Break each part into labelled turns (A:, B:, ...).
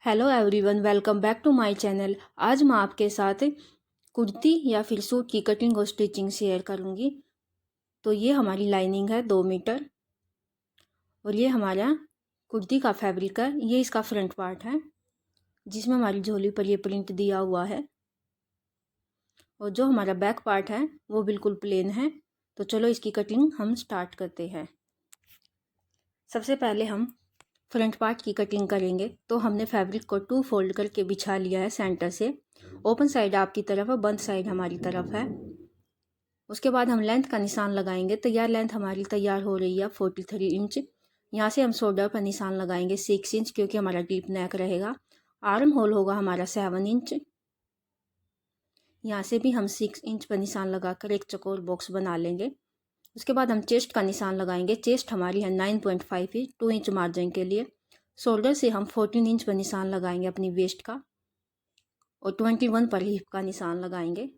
A: Hello everyone, welcome back to my channel. आज मैं आपके साथ कुर्ती या फिर सूट की कटिंग और स्टिचिंग शेयर करूंगी। तो ये हमारी लाइनिंग है 2 मीटर और ये हमारा कुर्ती का फैब्रिक है। ये इसका फ्रंट पार्ट है जिसमें हमारी झोली पर ये प्रिंट दिया हुआ है और जो हमारा बैक पार्ट है वो बिल्कुल प्लेन है। तो चलो इसकी कटिंग हम स्टार्ट करते हैं। सबसे पहले हम फ्रंट पार्ट की कटिंग करेंगे। तो हमने फैब्रिक को 2 फोल्ड करके बिछा लिया है सेंटर से। ओपन साइड आपकी तरफ है, बंद साइड हमारी तरफ है। उसके बाद हम लेंथ का निशान लगाएंगे। तैयार लेंथ हमारी तैयार हो रही है 43 इंच। यहाँ से हम शोल्डर पर निशान लगाएंगे 6 इंच क्योंकि हमारा डीप नेक रहेगा। आर्म होल होगा हमारा 7 इंच। यहाँ से भी हम 6 इंच पर निशान लगाकर एक चौकोर बॉक्स बना लेंगे। उसके बाद हम चेस्ट का निशान लगाएंगे। चेस्ट हमारी है 9.5 इंच, 2 इंच मार्जिन के लिए। शोल्डर से हम 14 इंच पर निशान लगाएंगे अपनी वेस्ट का और 21 पर हिप का निशान लगाएंगे।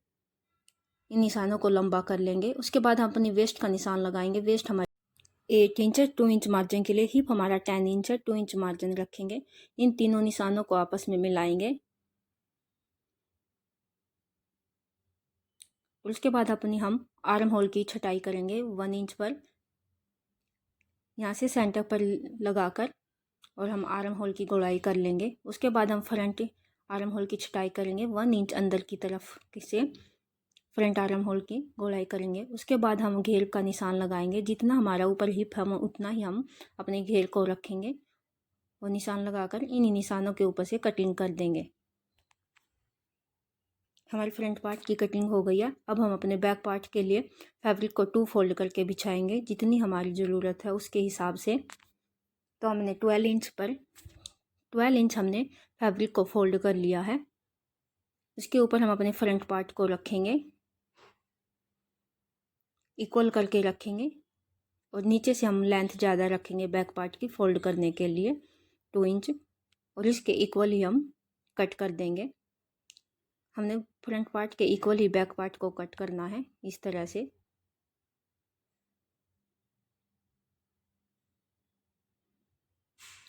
A: इन निशानों को लंबा कर लेंगे। उसके बाद हम अपनी वेस्ट का निशान लगाएंगे। वेस्ट हमारी 8 इंच है, 2 इंच मार्जिन के लिए। हिप हमारा 10 इंच है, 2 इंच मार्जिन रखेंगे। इन तीनों निशानों को आपस में मिलाएंगे। उसके बाद अपनी हम आर्म होल की छटाई करेंगे 1 इंच पर। यहाँ से सेंटर पर लगाकर और हम आर्म होल की गोलाई कर लेंगे। उसके बाद हम फ्रंट आर्म होल की छटाई करेंगे 1 इंच अंदर की तरफ से फ्रंट आर्म होल की गोलाई करेंगे। उसके बाद हम घेर का निशान लगाएंगे। जितना हमारा ऊपर हिप हम उतना ही हम अपने घेर को रखेंगे और निशान लगाकर इन निशानों के ऊपर से कटिंग कर देंगे। हमारी फ्रंट पार्ट की कटिंग हो गई है। अब हम अपने बैक पार्ट के लिए फैब्रिक को 2 फोल्ड करके बिछाएंगे जितनी हमारी ज़रूरत है उसके हिसाब से। तो हमने 12 इंच हमने फैब्रिक को फोल्ड कर लिया है। इसके ऊपर हम अपने फ्रंट पार्ट को रखेंगे, इक्वल करके रखेंगे और नीचे से हम लेंथ ज़्यादा रखेंगे बैक पार्ट की फोल्ड करने के लिए 2 इंच और इसके इक्वल ही हम कट कर देंगे। हमने फ्रंट पार्ट के इक्वल ही बैक पार्ट को कट करना है इस तरह से।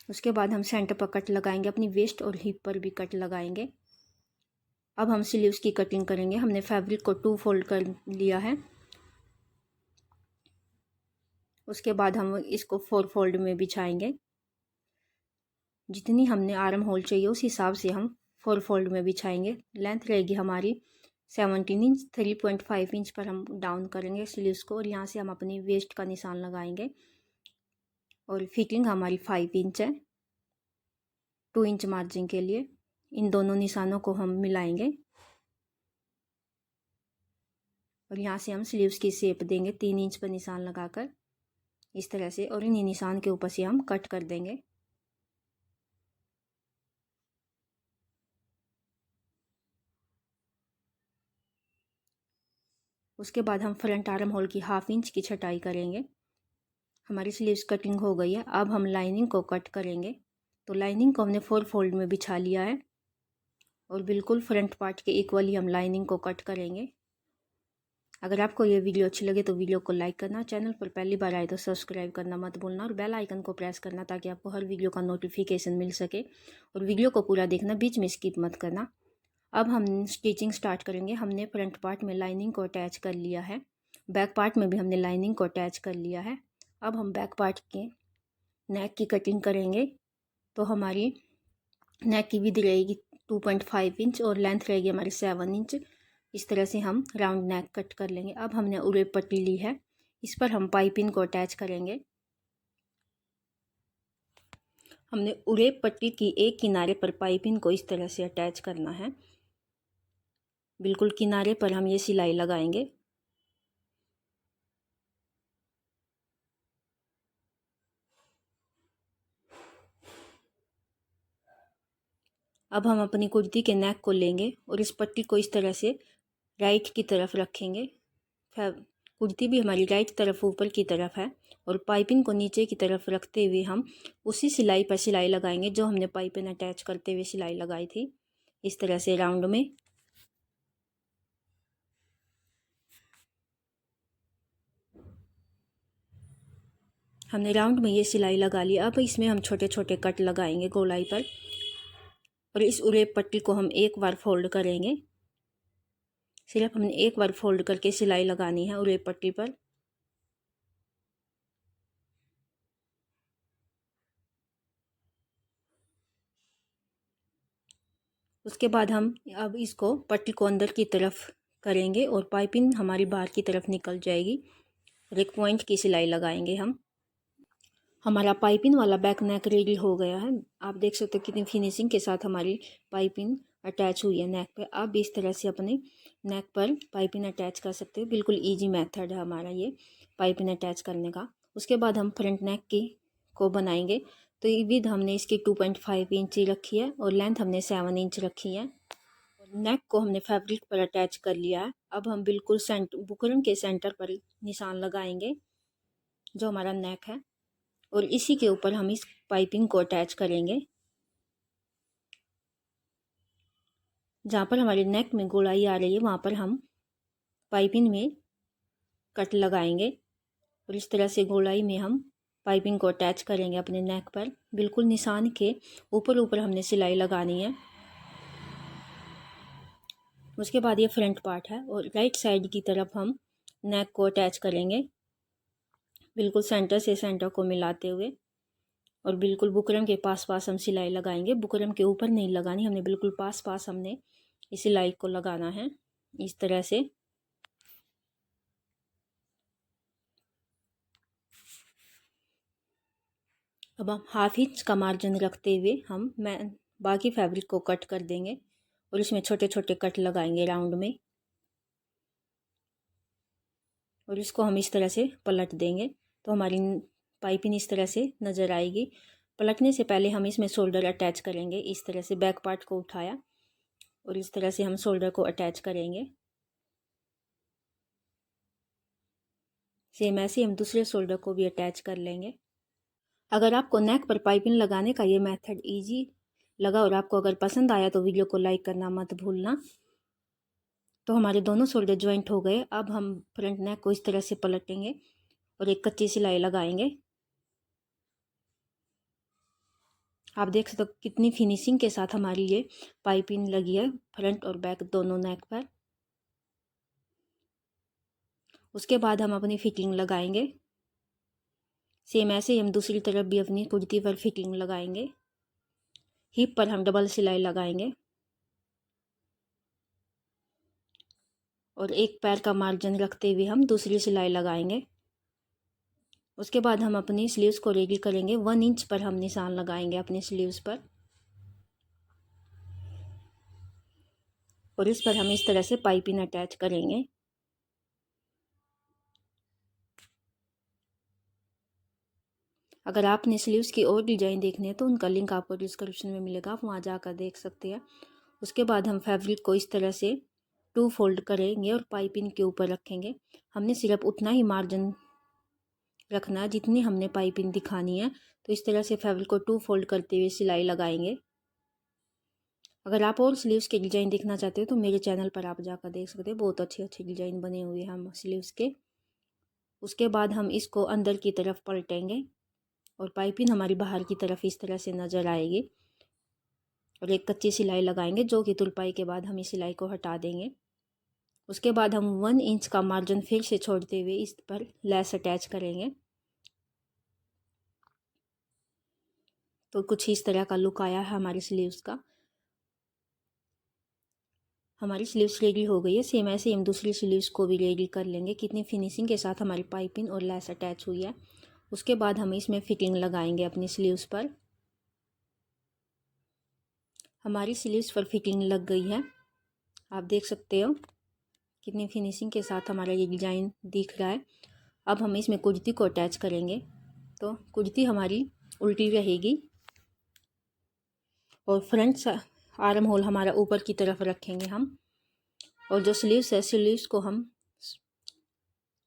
A: उसके बाद हम सेंटर पर कट लगाएंगे, अपनी वेस्ट और हिप पर भी कट लगाएंगे। अब हम स्लीव्स की कटिंग करेंगे। हमने फैब्रिक को 2 फोल्ड कर लिया है। उसके बाद हम इसको 4 फोल्ड में बिछाएंगे। जितनी हमने आर्म होल चाहिए उस हिसाब से हम 4 फोल्ड में बिछाएंगे। लेंथ रहेगी हमारी 17 इंच। 3.5 इंच पर हम डाउन करेंगे स्लीव्स को और यहाँ से हम अपनी वेस्ट का निशान लगाएंगे और फिटिंग हमारी 5 इंच है, 2 इंच मार्जिन के लिए। इन दोनों निशानों को हम मिलाएंगे और यहाँ से हम स्लीव्स की शेप देंगे 3 इंच पर निशान लगाकर इस तरह से और इन निशान के ऊपर से हम कट कर देंगे। उसके बाद हम फ्रंट आर्म होल की 1/2 इंच की छटाई करेंगे। हमारी स्लीव्स कटिंग हो गई है। अब हम लाइनिंग को कट करेंगे। तो लाइनिंग को हमने 4 फोल्ड में बिछा लिया है और बिल्कुल फ्रंट पार्ट के इक्वल ही हम लाइनिंग को कट करेंगे। अगर आपको ये वीडियो अच्छी लगे तो वीडियो को लाइक करना, चैनल पर पहली बार आए तो सब्सक्राइब करना मत भूलना और बेल आइकन को प्रेस करना ताकि आपको हर वीडियो का नोटिफिकेशन मिल सके। और वीडियो को पूरा देखना, बीच में स्किप मत करना। अब हम स्टिचिंग स्टार्ट करेंगे। हमने फ्रंट पार्ट में लाइनिंग को अटैच कर लिया है, बैक पार्ट में भी हमने लाइनिंग को अटैच कर लिया है। अब हम बैक पार्ट के नेक की कटिंग करेंगे। तो हमारी नेक की विड्थ रहेगी 2.5 इंच और लेंथ रहेगी हमारी 7 इंच। इस तरह से हम राउंड नेक कट कर लेंगे। अब हमने उरे पट्टी ली है, इस पर हम पाइपिंग को अटैच करेंगे। हमने उरे पट्टी की एक किनारे पर पाइपिंग को इस तरह से अटैच करना है। बिल्कुल किनारे पर हम ये सिलाई लगाएंगे। अब हम अपनी कुर्ती के नेक को लेंगे और इस पट्टी को इस तरह से राइट की तरफ रखेंगे। कुर्ती भी हमारी राइट तरफ ऊपर की तरफ है और पाइपिंग को नीचे की तरफ रखते हुए हम उसी सिलाई पर सिलाई लगाएंगे जो हमने पाइपिंग अटैच करते हुए सिलाई लगाई थी, इस तरह से राउंड में। हमने राउंड में ये सिलाई लगा ली। अब इसमें हम छोटे छोटे कट लगाएंगे गोलाई पर। और इस उरेप पट्टी को हम एक बार फोल्ड करेंगे। सिर्फ हमने एक बार फोल्ड करके सिलाई लगानी है उरेप पट्टी पर। उसके बाद हम अब इसको पट्टी को अंदर की तरफ करेंगे और पाइपिंग हमारी बाहर की तरफ निकल जाएगी और एक पॉइंट की सिलाई लगाएंगे हम। हमारा पाइपिंग वाला बैक नेक रेडी हो गया है। आप देख सकते हो कितनी फिनिशिंग के साथ हमारी पाइपिंग अटैच हुई है नेक पे। आप भी इस तरह से अपने नेक पर पाइपिंग अटैच कर सकते हो। बिल्कुल इजी मेथड है हमारा ये पाइपिंग अटैच करने का। उसके बाद हम फ्रंट नेक की को बनाएंगे। तो ये विड्थ हमने इसकी 2.5 इंच रखी है और लेंथ हमने 7 इंच रखी है। नेक को हमने फैब्रिक पर अटैच कर लिया है। अब हम बिल्कुल बुकरम के सेंटर पर निशान लगाएंगे जो हमारा नेक है और इसी के ऊपर हम इस पाइपिंग को अटैच करेंगे। जहाँ पर हमारे नेक में गोलाई आ रही है वहाँ पर हम पाइपिंग में कट लगाएंगे और इस तरह से गोलाई में हम पाइपिंग को अटैच करेंगे अपने नेक पर। बिल्कुल निशान के ऊपर ऊपर हमने सिलाई लगानी है। उसके बाद ये फ्रंट पार्ट है और राइट साइड की तरफ हम नेक को अटैच करेंगे बिल्कुल सेंटर से सेंटर को मिलाते हुए और बिल्कुल बुकरम के पास पास हम सिलाई लगाएंगे। बुकरम के ऊपर नहीं लगानी, हमने बिल्कुल पास पास हमने इस सिलाई को लगाना है इस तरह से। अब हम हाफ इंच का मार्जिन रखते हुए हम बाकी फैब्रिक को कट कर देंगे और इसमें छोटे छोटे कट लगाएंगे राउंड में और इसको हम इस तरह से पलट देंगे तो हमारी पाइपिंग इस तरह से नज़र आएगी। पलटने से पहले हम इसमें शोल्डर अटैच करेंगे। इस तरह से बैक पार्ट को उठाया और इस तरह से हम शोल्डर को अटैच करेंगे। सेम ऐसे हम दूसरे शोल्डर को भी अटैच कर लेंगे। अगर आपको नेक पर पाइपिंग लगाने का ये मेथड इजी लगा और आपको अगर पसंद आया तो वीडियो को लाइक करना मत भूलना। तो हमारे दोनों शोल्डर ज्वाइंट हो गए। अब हम फ्रंट नेक को इस तरह से पलटेंगे और एक कच्ची सिलाई लगाएंगे। आप देख सकते हो कितनी फिनिशिंग के साथ हमारी ये पाइपिंग लगी है फ्रंट और बैक दोनों नेक पर। उसके बाद हम अपनी फिटिंग लगाएंगे। सेम ऐसे ही हम दूसरी तरफ भी अपनी कुर्ती पर फिटिंग लगाएंगे। हिप पर हम डबल सिलाई लगाएंगे और एक पैर का मार्जिन रखते हुए हम दूसरी सिलाई लगाएंगे। उसके बाद हम अपनी स्लीव्स को रेडी करेंगे। 1 इंच पर हम निशान लगाएंगे अपनी स्लीव्स पर और इस पर हम इस तरह से पाइपिंग अटैच करेंगे। अगर आपने स्लीव्स की और डिजाइन देखनी है तो उनका लिंक आपको डिस्क्रिप्शन में मिलेगा, आप वहाँ जाकर देख सकते हैं। उसके बाद हम फैब्रिक को इस तरह से 2 फोल्ड करेंगे और पाइपिंग के ऊपर रखेंगे। हमने सिर्फ उतना ही मार्जिन रखना है जितनी हमने पाइपिंग दिखानी है। तो इस तरह से फैब्रिक को 2 फोल्ड करते हुए सिलाई लगाएंगे। अगर आप और स्लीव्स के डिज़ाइन देखना चाहते हो तो मेरे चैनल पर आप जाकर देख सकते हैं, बहुत अच्छे अच्छे डिज़ाइन बने हुए हैं हम स्लीव्स के। उसके बाद हम इसको अंदर की तरफ पलटेंगे और पाइपिंग हमारी बाहर की तरफ इस तरह से नज़र आएगी और एक कच्ची सिलाई लगाएंगे जो कि तुरपाई के बाद हम इस सिलाई को हटा देंगे। उसके बाद हम 1 इंच का मार्जिन फिर से छोड़ते हुए इस पर लेस अटैच करेंगे। तो कुछ इस तरह का लुक आया है हमारी स्लीव्स का। हमारी स्लीव्स रेडी हो गई है। सेम ऐसे हम दूसरी स्लीव्स को भी रेडी कर लेंगे। कितनी फिनिशिंग के साथ हमारी पाइपिंग और लेस अटैच हुई है। उसके बाद हम इसमें फिटिंग लगाएंगे अपनी स्लीव्स पर। हमारी स्लीव्स पर फिटिंग लग गई है, आप देख सकते हो कितनी फिनिशिंग के साथ हमारा ये डिज़ाइन दिख रहा है। अब हम इसमें कुर्ती को अटैच करेंगे। तो कुर्ती हमारी उल्टी रहेगी और फ्रंट आर्म होल हमारा ऊपर की तरफ रखेंगे हम, और जो स्लीव्स है स्लीव्स को हम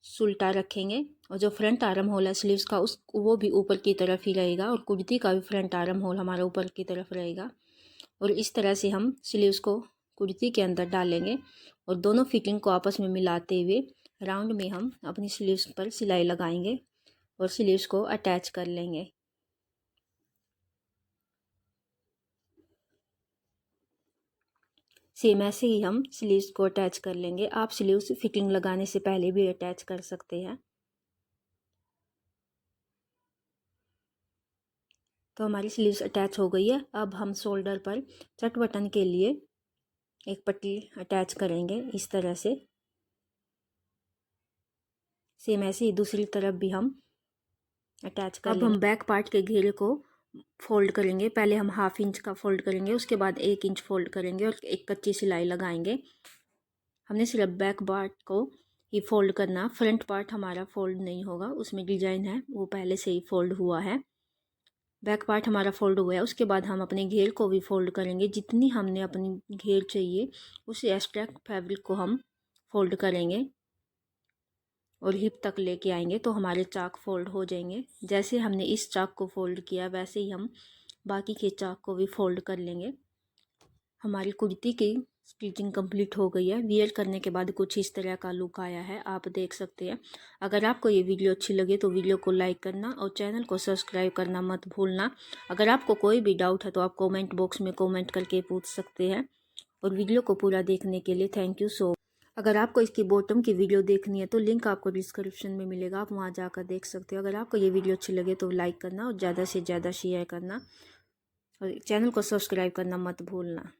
A: उल्टा रखेंगे और जो फ्रंट आर्म होल है स्लीव्स का वो भी ऊपर की तरफ ही रहेगा और कुर्ती का भी फ्रंट आर्म होल हमारा ऊपर की तरफ रहेगा। और इस तरह से हम स्लीव्स को कुर्ती के अंदर डालेंगे और दोनों फिटिंग को आपस में मिलाते हुए राउंड में हम अपनी स्लीव्स पर सिलाई लगाएंगे और स्लीव्स को अटैच कर लेंगे। सेम ऐसे ही हम स्लीव्स को अटैच कर लेंगे। आप स्लीव्स फिटिंग लगाने से पहले भी अटैच कर सकते हैं। तो हमारी स्लीव्स अटैच हो गई है। अब हम शोल्डर पर चट बटन के लिए एक पट्टी अटैच करेंगे इस तरह से। सेम ऐसे ही दूसरी तरफ भी हम अटैच कर लेंगे। अब हम बैक पार्ट के घेरे को फोल्ड करेंगे। पहले हम 1/2 इंच का फोल्ड करेंगे, उसके बाद 1 इंच फोल्ड करेंगे और एक कच्ची सिलाई लगाएंगे। हमने सिर्फ बैक पार्ट को ही फोल्ड करना, फ्रंट पार्ट हमारा फोल्ड नहीं होगा, उसमें डिजाइन है वो पहले से ही फोल्ड हुआ है। बैक पार्ट हमारा फोल्ड हुआ है, उसके बाद हम अपने घेर को भी फोल्ड करेंगे। जितनी हमने अपनी घेर चाहिए उस एक्स्ट्रा फैब्रिक को हम फोल्ड करेंगे और हिप तक लेके आएंगे तो हमारे चाक फोल्ड हो जाएंगे। जैसे हमने इस चाक को फोल्ड किया वैसे ही हम बाकी के चाक को भी फोल्ड कर लेंगे। हमारी कुर्ती की स्टिचिंग कंप्लीट हो गई है। वियर करने के बाद कुछ इस तरह का लुक आया है, आप देख सकते हैं। अगर आपको ये वीडियो अच्छी लगे तो वीडियो को लाइक करना और चैनल को सब्सक्राइब करना मत भूलना। अगर आपको कोई भी डाउट है तो आप कमेंट बॉक्स में कमेंट करके पूछ सकते हैं। और वीडियो को पूरा देखने के लिए थैंक यू सो। अगर आपको इसकी बॉटम की वीडियो देखनी है तो लिंक आपको डिस्क्रिप्शन में मिलेगा, आप वहां जाकर देख सकते हो। अगर आपको ये वीडियो अच्छी लगे तो लाइक करना और ज़्यादा से ज़्यादा शेयर करना और चैनल को सब्सक्राइब करना मत भूलना।